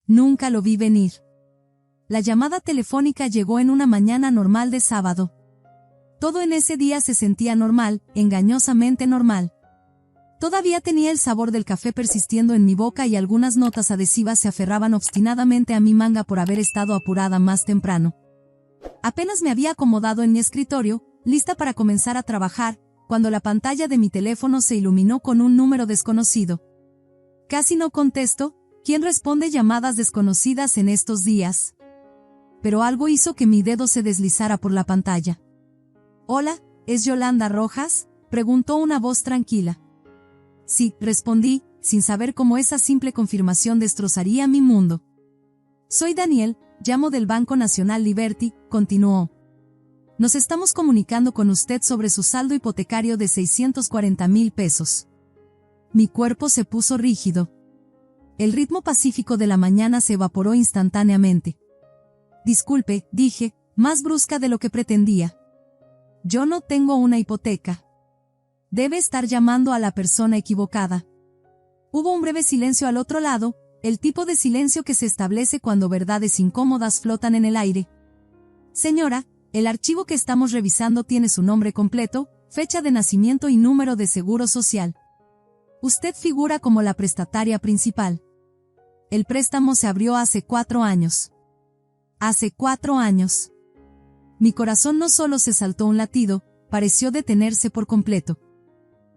Nunca lo vi venir. La llamada telefónica llegó en una mañana normal de sábado. Todo en ese día se sentía normal, engañosamente normal. Todavía tenía el sabor del café persistiendo en mi boca y algunas notas adhesivas se aferraban obstinadamente a mi manga por haber estado apurada más temprano. Apenas me había acomodado en mi escritorio, lista para comenzar a trabajar, cuando la pantalla de mi teléfono se iluminó con un número desconocido. Casi no contesto, ¿quién responde llamadas desconocidas en estos días? Pero algo hizo que mi dedo se deslizara por la pantalla. «Hola, ¿es Yolanda Rojas?», preguntó una voz tranquila. «Sí», respondí, sin saber cómo esa simple confirmación destrozaría mi mundo. «Soy Daniel, llamo del Banco Nacional Liberty», continuó. «Nos estamos comunicando con usted sobre su saldo hipotecario de 640,000 pesos». Mi cuerpo se puso rígido. El ritmo pacífico de la mañana se evaporó instantáneamente. «Disculpe», dije, más brusca de lo que pretendía. «Yo no tengo una hipoteca. Debe estar llamando a la persona equivocada». Hubo un breve silencio al otro lado, el tipo de silencio que se establece cuando verdades incómodas flotan en el aire. «Señora, el archivo que estamos revisando tiene su nombre completo, fecha de nacimiento y número de seguro social. Usted figura como la prestataria principal. El préstamo se abrió hace 4 años. Hace 4 años. Mi corazón no solo se saltó un latido, pareció detenerse por completo.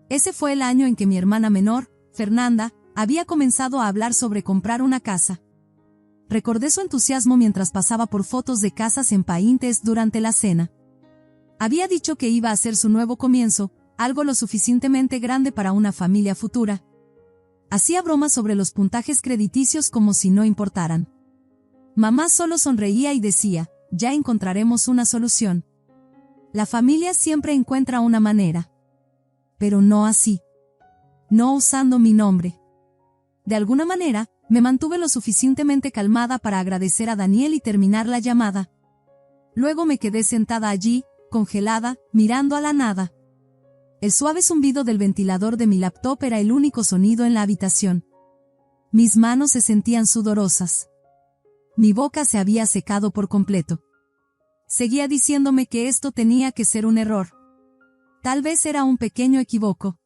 Ese fue el año en que mi hermana menor, Fernanda, había comenzado a hablar sobre comprar una casa. Recordé su entusiasmo mientras pasaba por fotos de casas en Paintes durante la cena. Había dicho que iba a ser su nuevo comienzo, algo lo suficientemente grande para una familia futura. Hacía bromas sobre los puntajes crediticios como si no importaran. Mamá solo sonreía y decía, «Ya encontraremos una solución. La familia siempre encuentra una manera». Pero no así. No usando mi nombre. De alguna manera, me mantuve lo suficientemente calmada para agradecer a Daniel y terminar la llamada. Luego me quedé sentada allí, congelada, mirando a la nada. El suave zumbido del ventilador de mi laptop era el único sonido en la habitación. Mis manos se sentían sudorosas. Mi boca se había secado por completo. Seguía diciéndome que esto tenía que ser un error. Tal vez era un pequeño equívoco.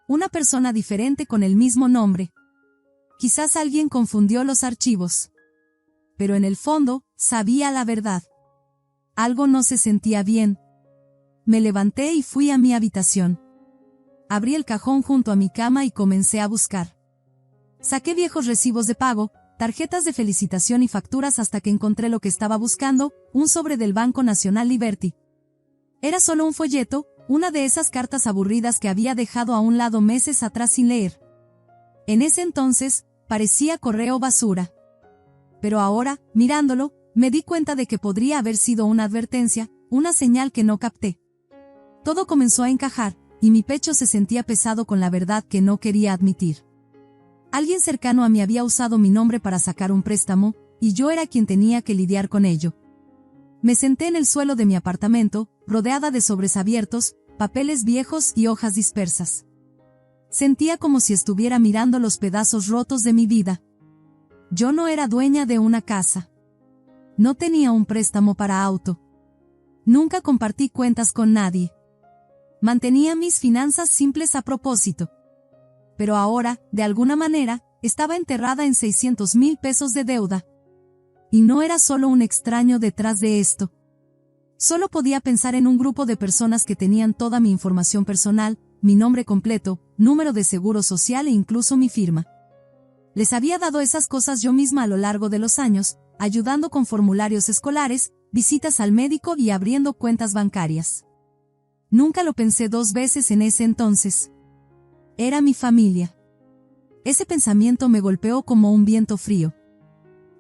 Una persona diferente con el mismo nombre. Quizás alguien confundió los archivos. Pero en el fondo, sabía la verdad. Algo no se sentía bien. Me levanté y fui a mi habitación. Abrí el cajón junto a mi cama y comencé a buscar. Saqué viejos recibos de pago, tarjetas de felicitación y facturas hasta que encontré lo que estaba buscando, un sobre del Banco Nacional Liberty. Era solo un folleto, una de esas cartas aburridas que había dejado a un lado meses atrás sin leer. En ese entonces, parecía correo basura. Pero ahora, mirándolo, me di cuenta de que podría haber sido una advertencia, una señal que no capté. Todo comenzó a encajar, y mi pecho se sentía pesado con la verdad que no quería admitir. Alguien cercano a mí había usado mi nombre para sacar un préstamo, y yo era quien tenía que lidiar con ello. Me senté en el suelo de mi apartamento, rodeada de sobres abiertos, papeles viejos y hojas dispersas. Sentía como si estuviera mirando los pedazos rotos de mi vida. Yo no era dueña de una casa. No tenía un préstamo para auto. Nunca compartí cuentas con nadie. Mantenía mis finanzas simples a propósito. Pero ahora, de alguna manera, estaba enterrada en 600,000 pesos de deuda. Y no era solo un extraño detrás de esto. Solo podía pensar en un grupo de personas que tenían toda mi información personal, mi nombre completo, número de seguro social e incluso mi firma. Les había dado esas cosas yo misma a lo largo de los años, ayudando con formularios escolares, visitas al médico y abriendo cuentas bancarias. Nunca lo pensé 2 veces en ese entonces. Era mi familia. Ese pensamiento me golpeó como un viento frío.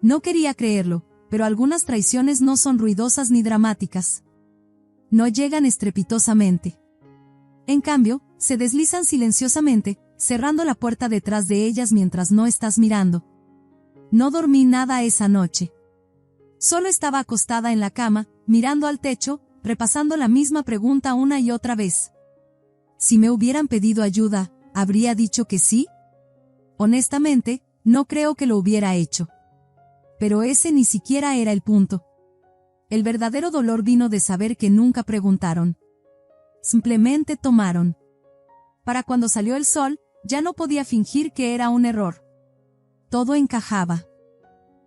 No quería creerlo, pero algunas traiciones no son ruidosas ni dramáticas. No llegan estrepitosamente. En cambio, se deslizan silenciosamente, cerrando la puerta detrás de ellas mientras no estás mirando. No dormí nada esa noche. Solo estaba acostada en la cama, mirando al techo, repasando la misma pregunta una y otra vez. Si me hubieran pedido ayuda, ¿habría dicho que sí? Honestamente, no creo que lo hubiera hecho. Pero ese ni siquiera era el punto. El verdadero dolor vino de saber que nunca preguntaron. Simplemente tomaron. Para cuando salió el sol, ya no podía fingir que era un error. Todo encajaba.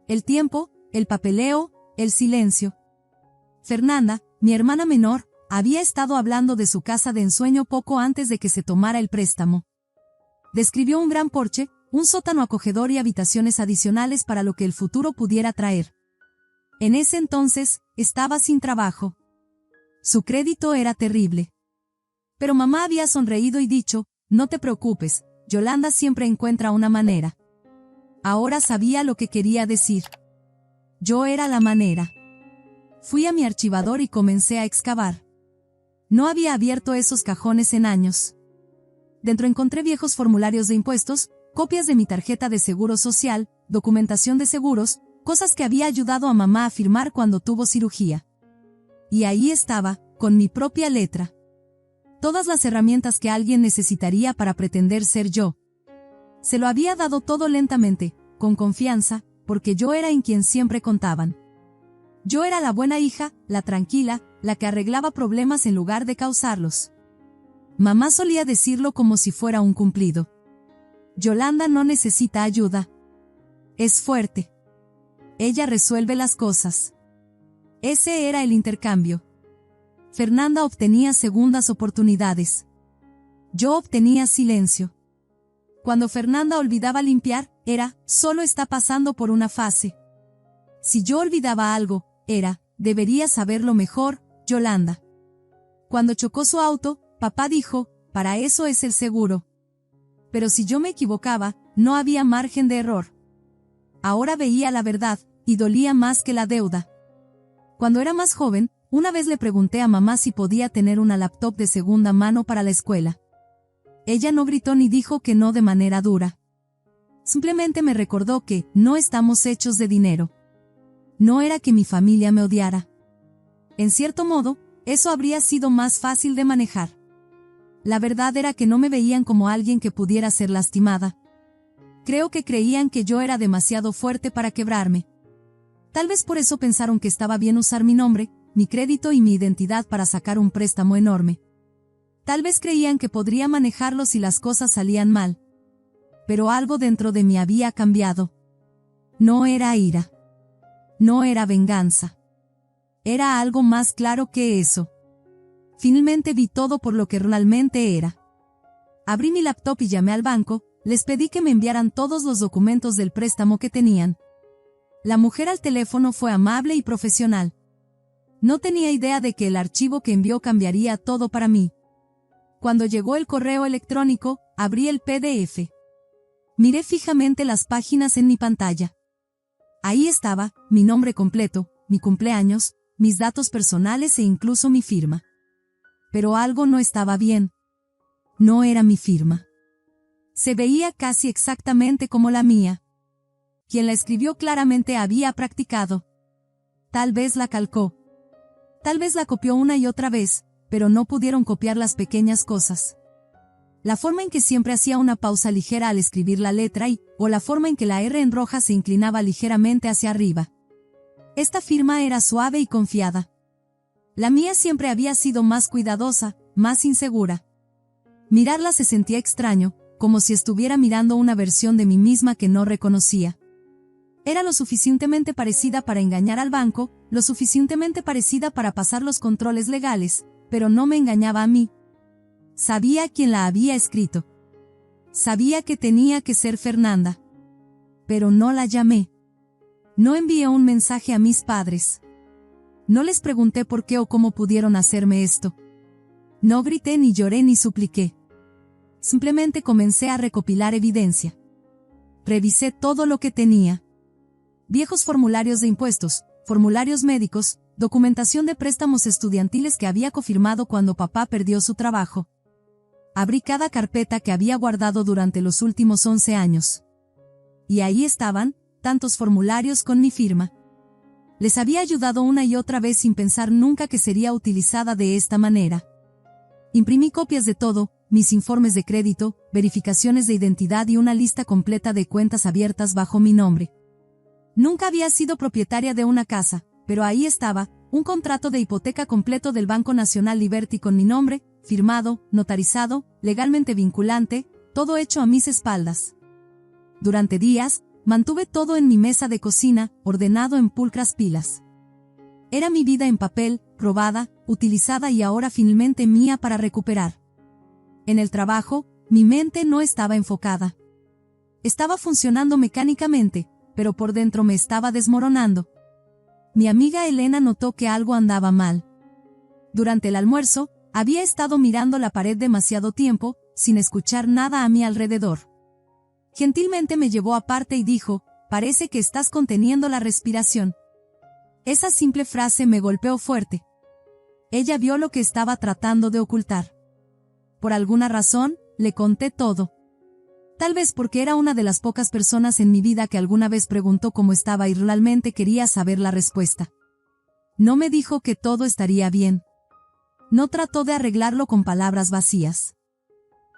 El tiempo, el papeleo, el silencio. Fernanda, mi hermana menor, había estado hablando de su casa de ensueño poco antes de que se tomara el préstamo. Describió un gran porche, un sótano acogedor y habitaciones adicionales para lo que el futuro pudiera traer. En ese entonces, estaba sin trabajo. Su crédito era terrible. Pero mamá había sonreído y dicho, no te preocupes, Yolanda siempre encuentra una manera. Ahora sabía lo que quería decir. Yo era la manera. Fui a mi archivador y comencé a excavar. No había abierto esos cajones en años. Dentro encontré viejos formularios de impuestos, copias de mi tarjeta de seguro social, documentación de seguros, cosas que había ayudado a mamá a firmar cuando tuvo cirugía. Y ahí estaba, con mi propia letra. Todas las herramientas que alguien necesitaría para pretender ser yo. Se lo había dado todo lentamente, con confianza, porque yo era en quien siempre contaban. Yo era la buena hija, la tranquila, la que arreglaba problemas en lugar de causarlos. Mamá solía decirlo como si fuera un cumplido. Yolanda no necesita ayuda. Es fuerte. Ella resuelve las cosas. Ese era el intercambio. Fernanda obtenía segundas oportunidades. Yo obtenía silencio. Cuando Fernanda olvidaba limpiar, era, solo está pasando por una fase. Si yo olvidaba algo, era, debería saberlo mejor, Yolanda. Cuando chocó su auto, papá dijo, para eso es el seguro. Pero si yo me equivocaba, no había margen de error. Ahora veía la verdad, y dolía más que la deuda. Cuando era más joven, una vez le pregunté a mamá si podía tener una laptop de segunda mano para la escuela. Ella no gritó ni dijo que no de manera dura. Simplemente me recordó que no estamos hechos de dinero. No era que mi familia me odiara. En cierto modo, eso habría sido más fácil de manejar. La verdad era que no me veían como alguien que pudiera ser lastimada. Creo que creían que yo era demasiado fuerte para quebrarme. Tal vez por eso pensaron que estaba bien usar mi nombre, mi crédito y mi identidad para sacar un préstamo enorme. Tal vez creían que podría manejarlo si las cosas salían mal. Pero algo dentro de mí había cambiado. No era ira. No era venganza. Era algo más claro que eso. Finalmente vi todo por lo que realmente era. Abrí mi laptop y llamé al banco, les pedí que me enviaran todos los documentos del préstamo que tenían. La mujer al teléfono fue amable y profesional. No tenía idea de que el archivo que envió cambiaría todo para mí. Cuando llegó el correo electrónico, abrí el PDF. Miré fijamente las páginas en mi pantalla. Ahí estaba, mi nombre completo, mi cumpleaños, mis datos personales e incluso mi firma. Pero algo no estaba bien. No era mi firma. Se veía casi exactamente como la mía. Quien la escribió claramente había practicado. Tal vez la calcó. Tal vez la copió una y otra vez, pero no pudieron copiar las pequeñas cosas. La forma en que siempre hacía una pausa ligera al escribir la letra y, o la forma en que la R en roja se inclinaba ligeramente hacia arriba. Esta firma era suave y confiada. La mía siempre había sido más cuidadosa, más insegura. Mirarla se sentía extraño, como si estuviera mirando una versión de mí misma que no reconocía. Era lo suficientemente parecida para engañar al banco, lo suficientemente parecida para pasar los controles legales, pero no me engañaba a mí. Sabía quién la había escrito. Sabía que tenía que ser Fernanda. Pero no la llamé. No envié un mensaje a mis padres. No les pregunté por qué o cómo pudieron hacerme esto. No grité ni lloré ni supliqué. Simplemente comencé a recopilar evidencia. Revisé todo lo que tenía. Viejos formularios de impuestos, formularios médicos, documentación de préstamos estudiantiles que había cofirmado cuando papá perdió su trabajo. Abrí cada carpeta que había guardado durante los últimos 11 años. Y ahí estaban, tantos formularios con mi firma. Les había ayudado una y otra vez sin pensar nunca que sería utilizada de esta manera. Imprimí copias de todo, mis informes de crédito, verificaciones de identidad y una lista completa de cuentas abiertas bajo mi nombre. Nunca había sido propietaria de una casa, pero ahí estaba, un contrato de hipoteca completo del Banco Nacional Liberty con mi nombre, firmado, notarizado, legalmente vinculante, todo hecho a mis espaldas. Durante días, mantuve todo en mi mesa de cocina, ordenado en pulcras pilas. Era mi vida en papel, robada, utilizada y ahora finalmente mía para recuperar. En el trabajo, mi mente no estaba enfocada. Estaba funcionando mecánicamente, pero por dentro me estaba desmoronando. Mi amiga Elena notó que algo andaba mal. Durante el almuerzo, había estado mirando la pared demasiado tiempo, sin escuchar nada a mi alrededor. Gentilmente me llevó aparte y dijo, «Parece que estás conteniendo la respiración». Esa simple frase me golpeó fuerte. Ella vio lo que estaba tratando de ocultar. Por alguna razón, le conté todo. Tal vez porque era una de las pocas personas en mi vida que alguna vez preguntó cómo estaba y realmente quería saber la respuesta. No me dijo que todo estaría bien. No trató de arreglarlo con palabras vacías.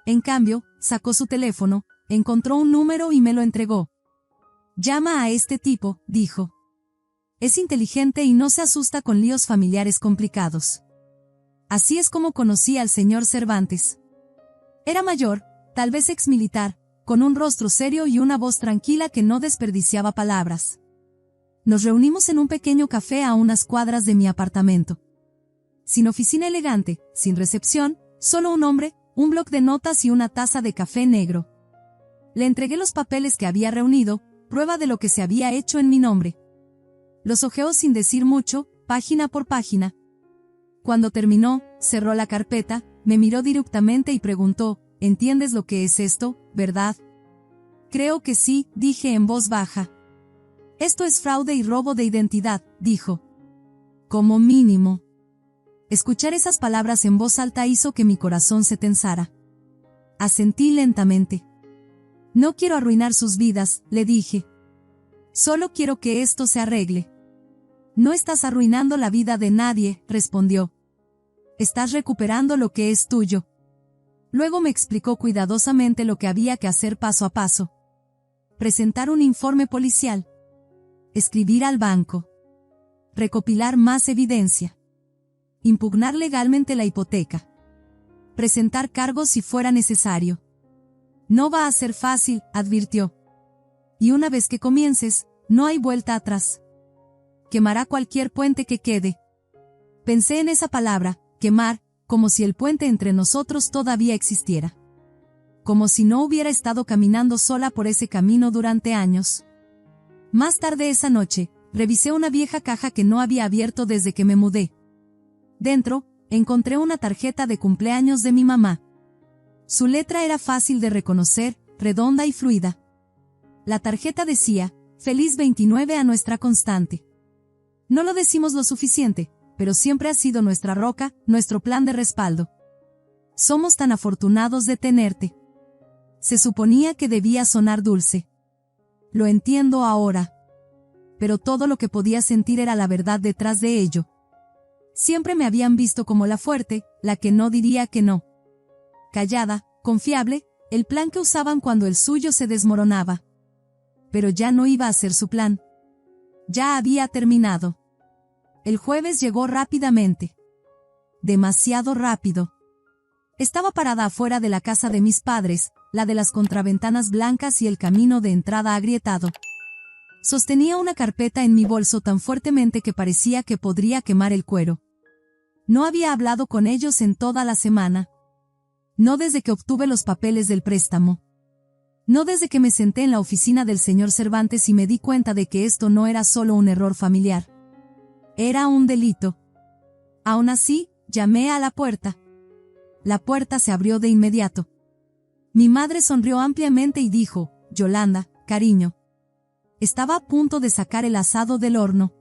En cambio, sacó su teléfono, encontró un número y me lo entregó. «Llama a este tipo», dijo. «Es inteligente y no se asusta con líos familiares complicados». Así es como conocí al señor Cervantes. Era mayor, tal vez exmilitar, con un rostro serio y una voz tranquila que no desperdiciaba palabras. Nos reunimos en un pequeño café a unas cuadras de mi apartamento. Sin oficina elegante, sin recepción, solo un hombre, un bloc de notas y una taza de café negro. Le entregué los papeles que había reunido, prueba de lo que se había hecho en mi nombre. Los hojeó sin decir mucho, página por página. Cuando terminó, cerró la carpeta, me miró directamente y preguntó, «¿Entiendes lo que es esto, verdad?» «Creo que sí», dije en voz baja. «Esto es fraude y robo de identidad», dijo. «Como mínimo». Escuchar esas palabras en voz alta hizo que mi corazón se tensara. Asentí lentamente. «No quiero arruinar sus vidas», le dije. «Solo quiero que esto se arregle». «No estás arruinando la vida de nadie», respondió. «Estás recuperando lo que es tuyo». Luego me explicó cuidadosamente lo que había que hacer paso a paso. Presentar un informe policial. Escribir al banco. Recopilar más evidencia. Impugnar legalmente la hipoteca. Presentar cargos si fuera necesario. «No va a ser fácil», advirtió. «Y una vez que comiences, no hay vuelta atrás. Quemará cualquier puente que quede». Pensé en esa palabra, quemar, como si el puente entre nosotros todavía existiera. Como si no hubiera estado caminando sola por ese camino durante años. Más tarde esa noche, revisé una vieja caja que no había abierto desde que me mudé. Dentro, encontré una tarjeta de cumpleaños de mi mamá. Su letra era fácil de reconocer, redonda y fluida. La tarjeta decía, «Feliz 29 a nuestra Constante». No lo decimos lo suficiente, pero siempre ha sido nuestra roca, nuestro plan de respaldo. Somos tan afortunados de tenerte. Se suponía que debía sonar dulce. Lo entiendo ahora. Pero todo lo que podía sentir era la verdad detrás de ello. Siempre me habían visto como la fuerte, la que no diría que no. Callada, confiable, el plan que usaban cuando el suyo se desmoronaba. Pero ya no iba a ser su plan. Ya había terminado. El jueves llegó rápidamente. Demasiado rápido. Estaba parada afuera de la casa de mis padres, la de las contraventanas blancas y el camino de entrada agrietado. Sostenía una carpeta en mi bolso tan fuertemente que parecía que podría quemar el cuero. No había hablado con ellos en toda la semana. No desde que obtuve los papeles del préstamo. No desde que me senté en la oficina del señor Cervantes y me di cuenta de que esto no era solo un error familiar. Era un delito. Aún así, llamé a la puerta. La puerta se abrió de inmediato. Mi madre sonrió ampliamente y dijo, «Yolanda, cariño». Estaba a punto de sacar el asado del horno.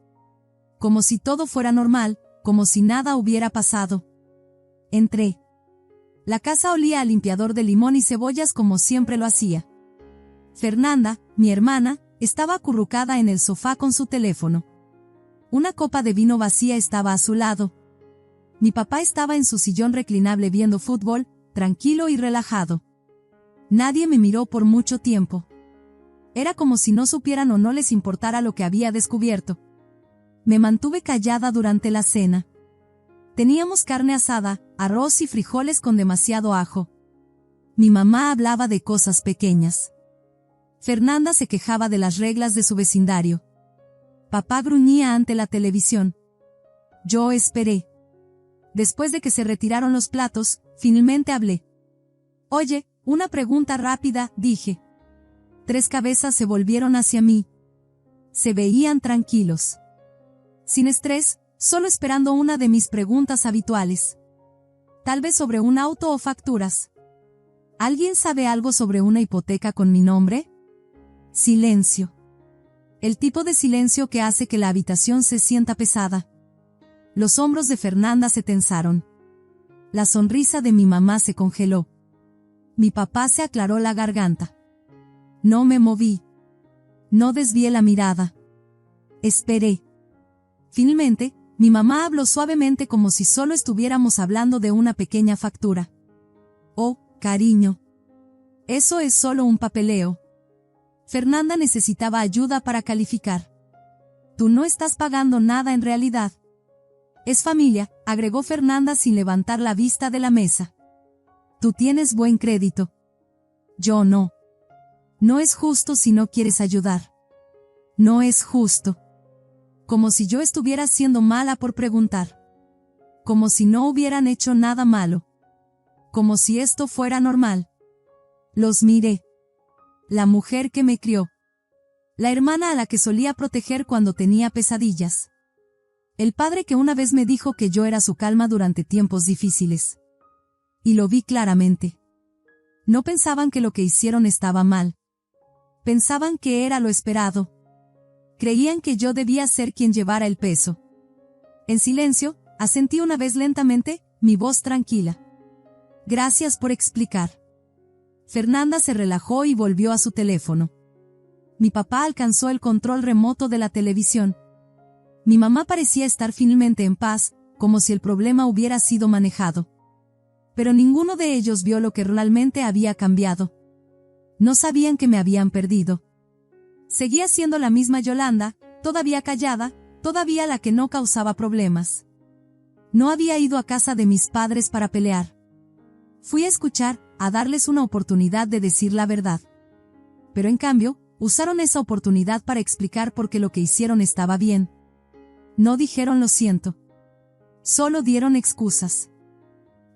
Como si todo fuera normal, como si nada hubiera pasado. Entré. La casa olía a limpiador de limón y cebollas como siempre lo hacía. Fernanda, mi hermana, estaba acurrucada en el sofá con su teléfono. Una copa de vino vacía estaba a su lado. Mi papá estaba en su sillón reclinable viendo fútbol, tranquilo y relajado. Nadie me miró por mucho tiempo. Era como si no supieran o no les importara lo que había descubierto. Me mantuve callada durante la cena. Teníamos carne asada, arroz y frijoles con demasiado ajo. Mi mamá hablaba de cosas pequeñas. Fernanda se quejaba de las reglas de su vecindario. Papá gruñía ante la televisión. Yo esperé. Después de que se retiraron los platos, finalmente hablé. Oye, una pregunta rápida, dije. 3 cabezas se volvieron hacia mí. Se veían tranquilos. Sin estrés, solo esperando una de mis preguntas habituales. Tal vez sobre un auto o facturas. ¿Alguien sabe algo sobre una hipoteca con mi nombre? Silencio. El tipo de silencio que hace que la habitación se sienta pesada. Los hombros de Fernanda se tensaron. La sonrisa de mi mamá se congeló. Mi papá se aclaró la garganta. No me moví. No desvié la mirada. Esperé. Finalmente, mi mamá habló suavemente como si solo estuviéramos hablando de una pequeña factura. Oh, cariño. Eso es solo un papeleo. Fernanda necesitaba ayuda para calificar. Tú no estás pagando nada en realidad. Es familia, agregó Fernanda sin levantar la vista de la mesa. Tú tienes buen crédito. Yo no. No es justo si no quieres ayudar. No es justo. Como si yo estuviera siendo mala por preguntar. Como si no hubieran hecho nada malo. Como si esto fuera normal. Los miré. La mujer que me crió. La hermana a la que solía proteger cuando tenía pesadillas. El padre que una vez me dijo que yo era su calma durante tiempos difíciles. Y lo vi claramente. No pensaban que lo que hicieron estaba mal. Pensaban que era lo esperado. Creían que yo debía ser quien llevara el peso. En silencio, asentí una vez lentamente, mi voz tranquila. Gracias por explicar. Fernanda se relajó y volvió a su teléfono. Mi papá alcanzó el control remoto de la televisión. Mi mamá parecía estar finalmente en paz, como si el problema hubiera sido manejado. Pero ninguno de ellos vio lo que realmente había cambiado. No sabían que me habían perdido. Seguía siendo la misma Yolanda, todavía callada, todavía la que no causaba problemas. No había ido a casa de mis padres para pelear. Fui a escuchar, a darles una oportunidad de decir la verdad. Pero en cambio, usaron esa oportunidad para explicar por qué lo que hicieron estaba bien. No dijeron lo siento. Solo dieron excusas.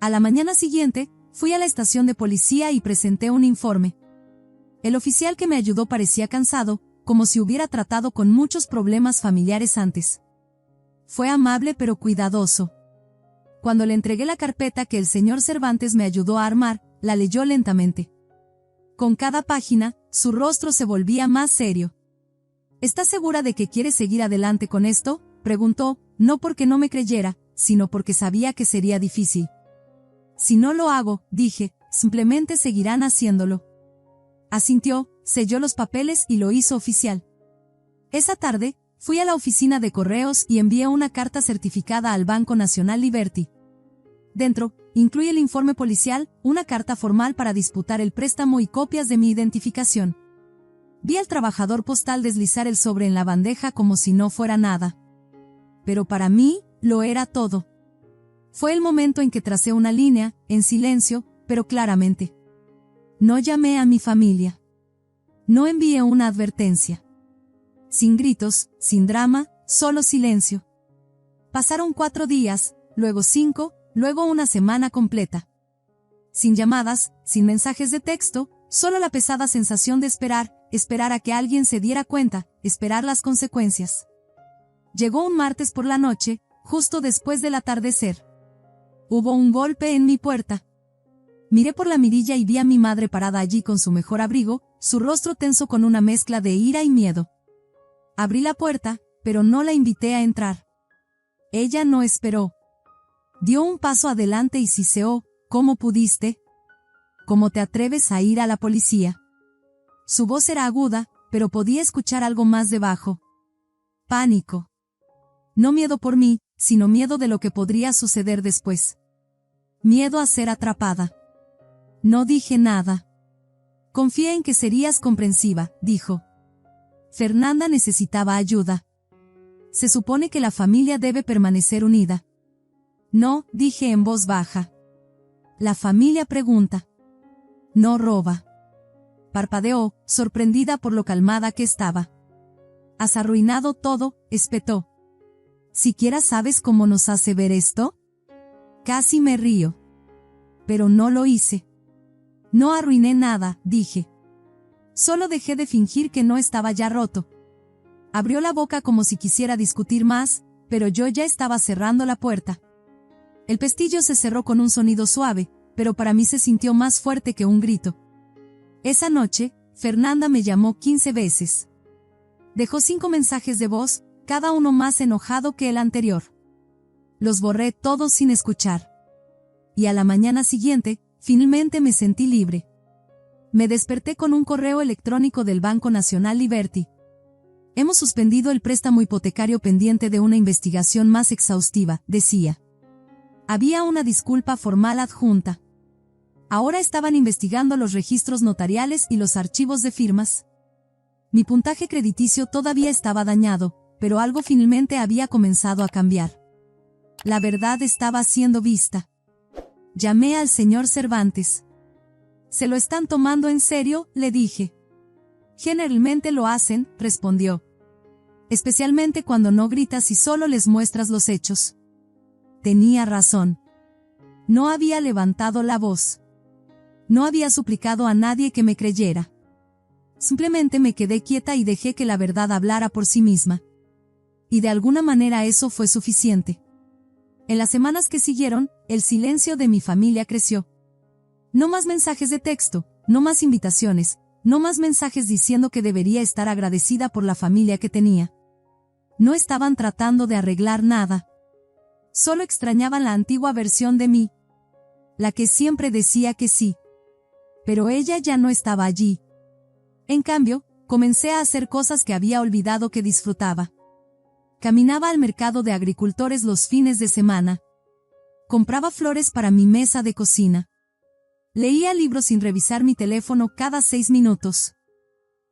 A la mañana siguiente, fui a la estación de policía y presenté un informe. El oficial que me ayudó parecía cansado, como si hubiera tratado con muchos problemas familiares antes. Fue amable pero cuidadoso. Cuando le entregué la carpeta que el señor Cervantes me ayudó a armar, la leyó lentamente. Con cada página, su rostro se volvía más serio. ¿Estás segura de que quieres seguir adelante con esto?, preguntó, no porque no me creyera, sino porque sabía que sería difícil. Si no lo hago, dije, simplemente seguirán haciéndolo. Asintió, selló los papeles y lo hizo oficial. Esa tarde, fui a la oficina de correos y envié una carta certificada al Banco Nacional Liberty. Dentro, incluye el informe policial, una carta formal para disputar el préstamo y copias de mi identificación. Vi al trabajador postal deslizar el sobre en la bandeja como si no fuera nada. Pero para mí, lo era todo. Fue el momento en que tracé una línea, en silencio, pero claramente. No llamé a mi familia. No envié una advertencia. Sin gritos, sin drama, solo silencio. Pasaron 4 días, luego 5, luego una semana completa. Sin llamadas, sin mensajes de texto, solo la pesada sensación de esperar, esperar a que alguien se diera cuenta, esperar las consecuencias. Llegó un martes por la noche, justo después del atardecer. Hubo un golpe en mi puerta. Miré por la mirilla y vi a mi madre parada allí con su mejor abrigo, su rostro tenso con una mezcla de ira y miedo. Abrí la puerta, pero no la invité a entrar. Ella no esperó. Dio un paso adelante y siseó, ¿cómo pudiste? ¿Cómo te atreves a ir a la policía? Su voz era aguda, pero podía escuchar algo más debajo. Pánico. No miedo por mí, sino miedo de lo que podría suceder después. Miedo a ser atrapada. No dije nada. Confié en que serías comprensiva, dijo. Fernanda necesitaba ayuda. Se supone que la familia debe permanecer unida. No, dije en voz baja. La familia pregunta. No roba. Parpadeó, sorprendida por lo calmada que estaba. Has arruinado todo, espetó. ¿Siquiera sabes cómo nos hace ver esto? Casi me río. Pero no lo hice. No arruiné nada, dije. Solo dejé de fingir que no estaba ya roto. Abrió la boca como si quisiera discutir más, pero yo ya estaba cerrando la puerta. El pestillo se cerró con un sonido suave, pero para mí se sintió más fuerte que un grito. Esa noche, Fernanda me llamó 15 veces. Dejó 5 mensajes de voz, cada uno más enojado que el anterior. Los borré todos sin escuchar. Y a la mañana siguiente, finalmente me sentí libre. Me desperté con un correo electrónico del Banco Nacional Liberty. Hemos suspendido el préstamo hipotecario pendiente de una investigación más exhaustiva, decía. Había una disculpa formal adjunta. Ahora estaban investigando los registros notariales y los archivos de firmas. Mi puntaje crediticio todavía estaba dañado, pero algo finalmente había comenzado a cambiar. La verdad estaba siendo vista. Llamé al señor Cervantes. ¿Se lo están tomando en serio?, le dije. Generalmente lo hacen, respondió. Especialmente cuando no gritas y solo les muestras los hechos. Tenía razón. No había levantado la voz. No había suplicado a nadie que me creyera. Simplemente me quedé quieta y dejé que la verdad hablara por sí misma. Y de alguna manera eso fue suficiente. En las semanas que siguieron, el silencio de mi familia creció. No más mensajes de texto, no más invitaciones, no más mensajes diciendo que debería estar agradecida por la familia que tenía. No estaban tratando de arreglar nada. Solo extrañaban la antigua versión de mí. La que siempre decía que sí. Pero ella ya no estaba allí. En cambio, comencé a hacer cosas que había olvidado que disfrutaba. Caminaba al mercado de agricultores los fines de semana. Compraba flores para mi mesa de cocina. Leía libros sin revisar mi teléfono cada 6 minutos.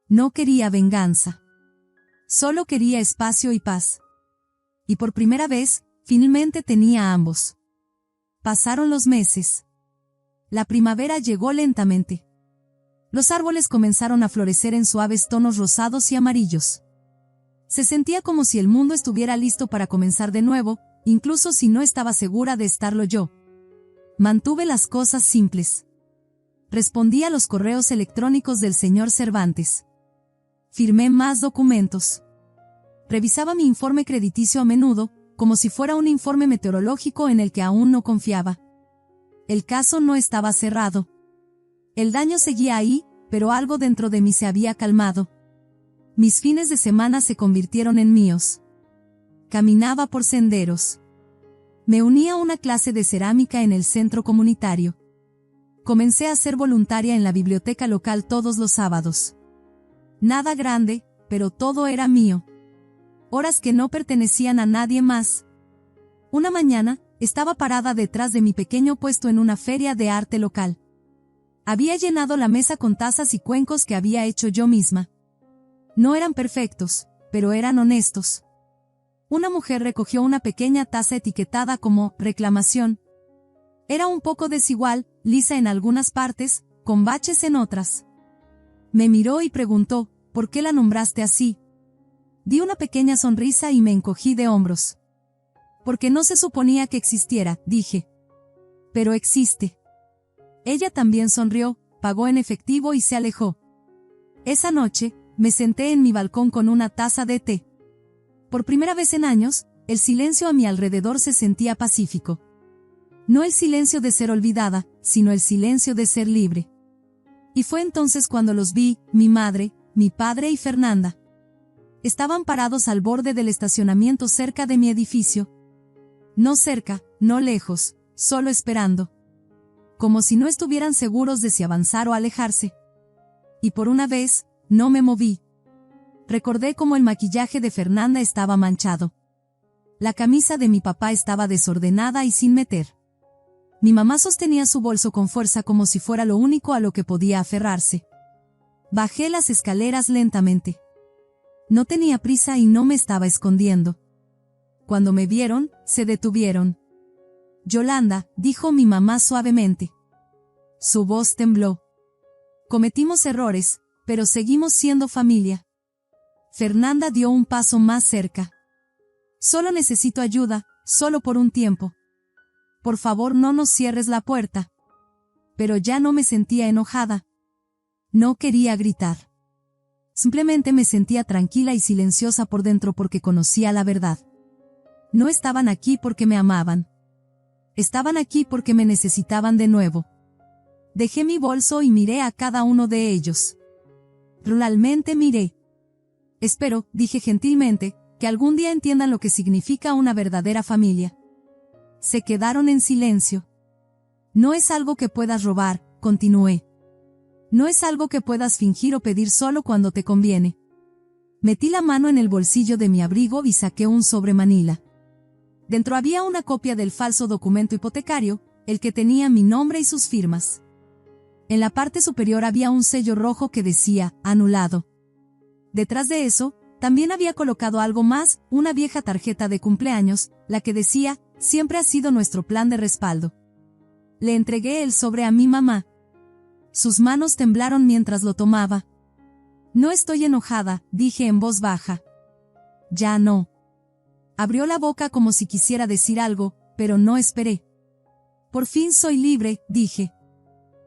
No quería venganza. Solo quería espacio y paz. Y por primera vez, finalmente tenía ambos. Pasaron los meses. La primavera llegó lentamente. Los árboles comenzaron a florecer en suaves tonos rosados y amarillos. Se sentía como si el mundo estuviera listo para comenzar de nuevo, incluso si no estaba segura de estarlo yo. Mantuve las cosas simples. Respondí a los correos electrónicos del señor Cervantes. Firmé más documentos. Revisaba mi informe crediticio a menudo, como si fuera un informe meteorológico en el que aún no confiaba. El caso no estaba cerrado. El daño seguía ahí, pero algo dentro de mí se había calmado. Mis fines de semana se convirtieron en míos. Caminaba por senderos. Me uní a una clase de cerámica en el centro comunitario. Comencé a ser voluntaria en la biblioteca local todos los sábados. Nada grande, pero todo era mío. Horas que no pertenecían a nadie más. Una mañana, estaba parada detrás de mi pequeño puesto en una feria de arte local. Había llenado la mesa con tazas y cuencos que había hecho yo misma. No eran perfectos, pero eran honestos. Una mujer recogió una pequeña taza etiquetada como reclamación. Era un poco desigual, lisa en algunas partes, con baches en otras. Me miró y preguntó, ¿por qué la nombraste así? Di una pequeña sonrisa y me encogí de hombros. Porque no se suponía que existiera, dije. Pero existe. Ella también sonrió, pagó en efectivo y se alejó. Esa noche, me senté en mi balcón con una taza de té. Por primera vez en años, el silencio a mi alrededor se sentía pacífico. No el silencio de ser olvidada, sino el silencio de ser libre. Y fue entonces cuando los vi, mi madre, mi padre y Fernanda. Estaban parados al borde del estacionamiento cerca de mi edificio. No cerca, no lejos, solo esperando. Como si no estuvieran seguros de si avanzar o alejarse. Y por una vez, no me moví. Recordé cómo el maquillaje de Fernanda estaba manchado. La camisa de mi papá estaba desordenada y sin meter. Mi mamá sostenía su bolso con fuerza como si fuera lo único a lo que podía aferrarse. Bajé las escaleras lentamente. No tenía prisa y no me estaba escondiendo. Cuando me vieron, se detuvieron. Yolanda, dijo mi mamá suavemente. Su voz tembló. Cometimos errores, pero seguimos siendo familia. Fernanda dio un paso más cerca. Solo necesito ayuda, solo por un tiempo. Por favor, no nos cierres la puerta. Pero ya no me sentía enojada. No quería gritar. Simplemente me sentía tranquila y silenciosa por dentro porque conocía la verdad. No estaban aquí porque me amaban. Estaban aquí porque me necesitaban de nuevo. Dejé mi bolso y miré a cada uno de ellos. Realmente miré. Espero, dije gentilmente, que algún día entiendan lo que significa una verdadera familia. Se quedaron en silencio. No es algo que puedas robar, continué. No es algo que puedas fingir o pedir solo cuando te conviene. Metí la mano en el bolsillo de mi abrigo y saqué un sobre manila. Dentro había una copia del falso documento hipotecario, el que tenía mi nombre y sus firmas. En la parte superior había un sello rojo que decía, anulado. Detrás de eso, también había colocado algo más, una vieja tarjeta de cumpleaños, la que decía, siempre ha sido nuestro plan de respaldo. Le entregué el sobre a mi mamá. Sus manos temblaron mientras lo tomaba. No estoy enojada, dije en voz baja. Ya no. Abrió la boca como si quisiera decir algo, pero no esperé. Por fin soy libre, dije.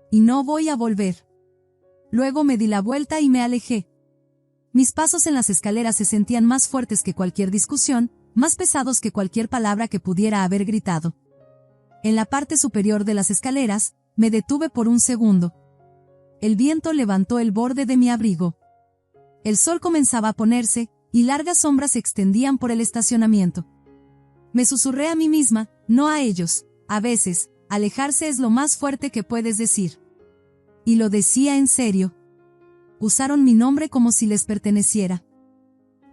Y no voy a volver. Luego me di la vuelta y me alejé. Mis pasos en las escaleras se sentían más fuertes que cualquier discusión, más pesados que cualquier palabra que pudiera haber gritado. En la parte superior de las escaleras, me detuve por un segundo. El viento levantó el borde de mi abrigo. El sol comenzaba a ponerse, y largas sombras se extendían por el estacionamiento. Me susurré a mí misma, no a ellos, a veces, alejarse es lo más fuerte que puedes decir. Y lo decía en serio. Usaron mi nombre como si les perteneciera.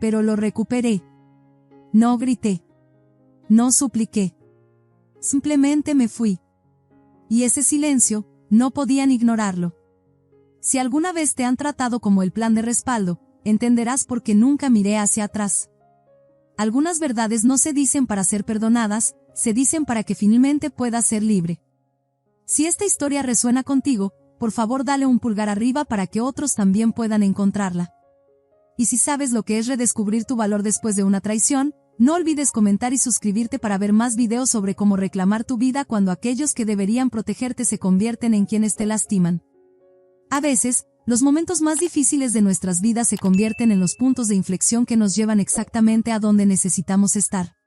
Pero lo recuperé. No grité. No supliqué. Simplemente me fui. Y ese silencio, no podían ignorarlo. Si alguna vez te han tratado como el plan de respaldo, entenderás por qué nunca miré hacia atrás. Algunas verdades no se dicen para ser perdonadas, se dicen para que finalmente puedas ser libre. Si esta historia resuena contigo, por favor dale un pulgar arriba para que otros también puedan encontrarla. Y si sabes lo que es redescubrir tu valor después de una traición, no olvides comentar y suscribirte para ver más videos sobre cómo reclamar tu vida cuando aquellos que deberían protegerte se convierten en quienes te lastiman. A veces, los momentos más difíciles de nuestras vidas se convierten en los puntos de inflexión que nos llevan exactamente a donde necesitamos estar.